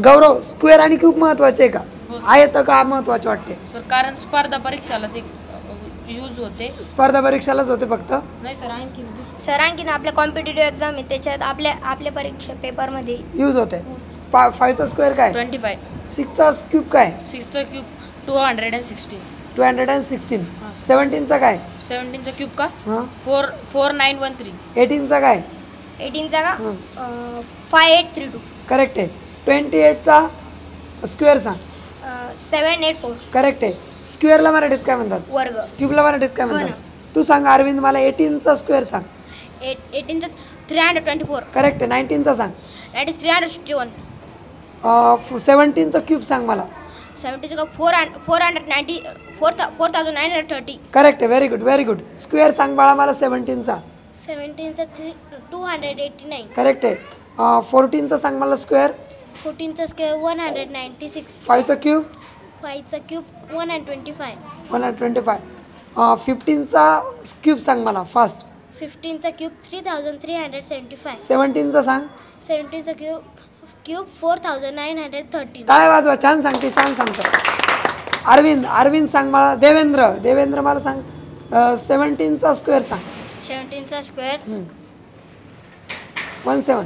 गौरव, square आणि cube महत्वाचे आहे का? आहेत का महत्वाचे वाटते सर? कारण स्पर्धा परीक्षाला ते यूज होते. स्पर्धा परीक्षालाच होते फक्त? नाही सर, आणखीन आपल्या कॉम्पिटिटिव्ह एक्झाम आहे त्याच्यात आपल्या परीक्षा पेपरमध्ये यूज होते. 5 चा स्क्वेअर काय? 25. 6 चा क्यूब काय? 6 चा क्यूब 216. 216. 17 चा काय? 17 चा क्यूब का 4913. 18 चा काय? 18 चा का 5832. करेक्ट आहे. 28 चा स्क्वेअर सांग. 784. करेक्ट आहे. स्क्वेअरला मराठीत काय म्हणतात? वर्ग. क्यूबला मराठीत काय म्हणतात? तू सांग अरविंद मला 18 चा स्क्वेअर सांग. 18 चा 324. करेक्ट आहे. 19 चा सांग. That is 361. 17 चा क्यूब सांग मला. 70 चा 490 4930. करेक्ट आहे. Very good, very good. Square सांग बाळा मला 17 चा. 17 चा 289. करेक्ट आहे. 14 चा सांग मला स्क्वेअर. 14 चा स्क्वेअर 196. 5 चा क्यूब. 5 चा क्यूब 125. 125. 15 चा क्यूब सांग मला फास्ट. 15 चा क्यूब 3375. 17 चा सांग. 17 चा क्यूब 4913. टाळ्या वाजवा. छान सांगते, छान सांगतो. अरविंद सांग मला. देवेंद्र मला सांग 17 चा स्क्वेअर सांग. 17 चा स्क्वेअर 17.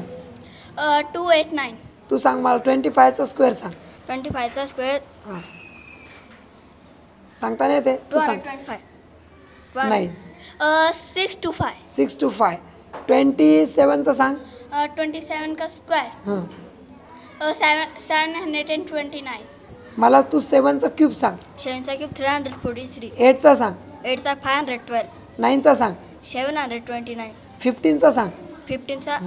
289. तू सांग मला 25 चा स्क्वेअर सांग. 25 चा स्क्वेअर सांगता नाही येते? तू सांग. 225. नाही. 625. 625. 27 चा सांग. 27 का स्क्वेअर 729. मला तू 7 चा क्यूब सांग. 7 चा क्यूब 343. 8 चा सांग. 8 चा 512. 9 चा सांग. 729. 15 चा सांग. 15 चा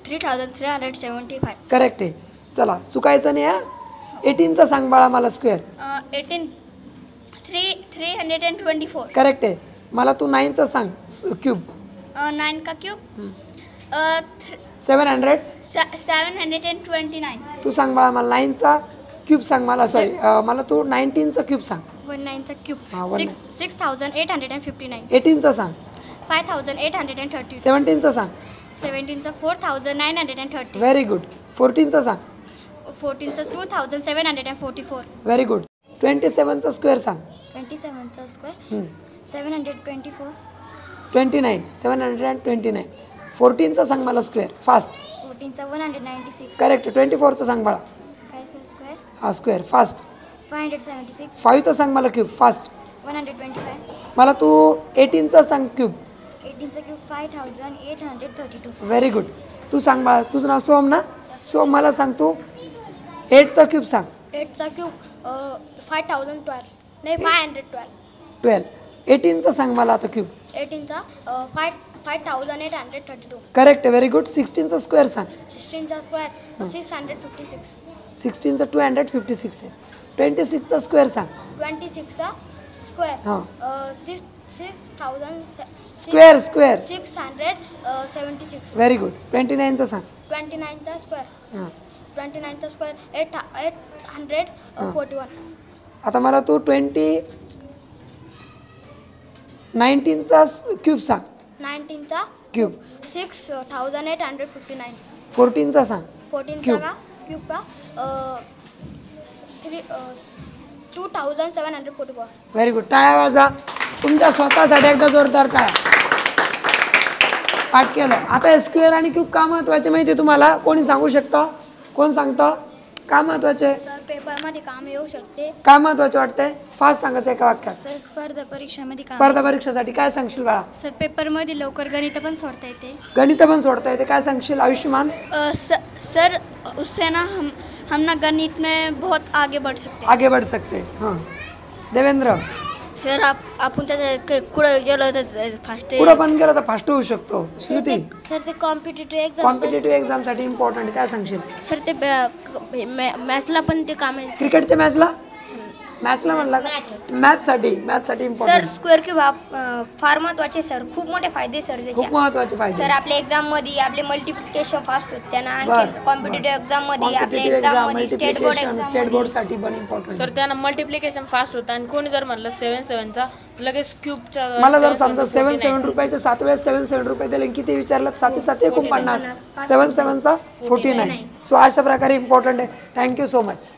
3375. करेक्ट आहे. चला चुकायचं नाही हा. 18 चा सांग बाळा मला स्क्वेअर. 18 324. करेक्ट आहे. मला तू 9 चा सांग क्यूब. 9 का क्यूब 700. 729. तू सांग बाळा मला 9 चा क्यूब सांग मला. सॉरी मला तू 19 चा क्यूब सांग. 19 चा क्यूब हा, 6859. 18 चा सांग. 5830. 17 चा सांग. 17 चा 4930. Very good. 14 चा सांग. 14 चा 2744. Very good. 27 चा स्क्वेअर सांग. 27 चा स्क्वेअर 724. 29. 729. 14 चा सांग मला स्क्वेअर फास्ट. 14 चा 196. करेक्ट. 24 चा सांग बाळा. काय सर स्क्वेअर हा स्क्वेअर फास्ट. 576. 5 चा सांग मला क्यूब फास्ट. 125. मला तू 18 चा सांग क्यूब. 18 चा क्यूब 5832. Very good. तू सांग बाळा. तुझं नाव सोम ना? सोम मला सांग तू 8 चा क्यूब सांग. 8 चा क्यूब 5012. नाही 512. 12. 18 चा सांग मला आता क्यूब. 18 चा 5832. करेक्ट. Very good. 16 चा स्क्वेअर सांग. 16 चा स्क्वेअर 656. 16 चा 256 आहे. 26 चा स्क्वेअर सांग. 26 चा स्क्वेअर हां 6000 स्क्वेअर 676. Very good. 29 चा सांग. 29 चा स्क्वेअर हां 29 चा स्क्वेअर 841. आता मला तू 19 चा क्यूब सांग. 19 चा क्यूब 6859. 14 चा सांग. 14 क्यूब. चा क्यूब का 2744. Very good. टाळ्या वाजा तुमच्या स्वतःसाठी एकदा जोरदार टाळ्या. पाठ केलं. आता स्क्वेअर आणि क्यूब का महत्वाचे माहिती आहे तुम्हाला? कोणी सांगू शकता? कोण सांगतं? का महत्वाचे? सर पेपरमध्ये काम येऊ शकते. काय महत्वाचे वाटतंय? फास्ट सांगायचं एका वाक्यात. सर स्पर्धा परीक्षामध्ये स्पर्धा परीक्षेसाठी काय सांगशील बाळा? सर पेपरमध्ये लवकर गणित पण सोडता येते. गणित पण सोडता येते. काय सांगशील? आयुष्यमान सर उससे ना हम ना गणित में बहुत आगे बढ़ सकते. आगे बढ़ सकते. हां देवेंद्र. सर आपण त्याच्या कुठं गेलो तर फास्ट पुढं पण गेलं तर फास्ट होऊ शकतो. श्रुती. सर ते कॉम्पिटिटिव्ह कॉम्पिटेटिव्ह एक्झामसाठी इम्पॉर्टंट काय सांगशील? सर ते मॅथ्सला पण ते काम आहे. क्रिकेटच्या मॅचला मॅथ्सला म्हणला का मॅथ्ससाठी सर इम्पॉर्टंट स्क्वेअर क्यूब फार महत्वाचे सर, खूप मोठे फायदे सर त्याचे. खूप महत्वाचे पाहिजे सर आपल्या एक्झाम मध्ये आपले मल्टिप्लिकेशन फास्ट होते त्यांना, बर, आणखी कॉम्पिटेटिव्ह एक्झाम मध्ये आपल्या कॉम्पिटिटिव्ह एक्झाम एक्झाम मध्ये state board multiplication state exam board साठी पण इम्पॉर्टंट सर त्यांना मल्टिप्लिकेशन फास्ट होतं आणि कोणी जर म्हणलं 7 लगेच क्यूबचा मला जर समजा 7 रुपयाचे 7 वेळेस 7 रुपये दिले किती विचारलं 7 7 49 7 7 49 सो अशा प्रकारे इम्पॉर्टंट आहे. Thank you so much.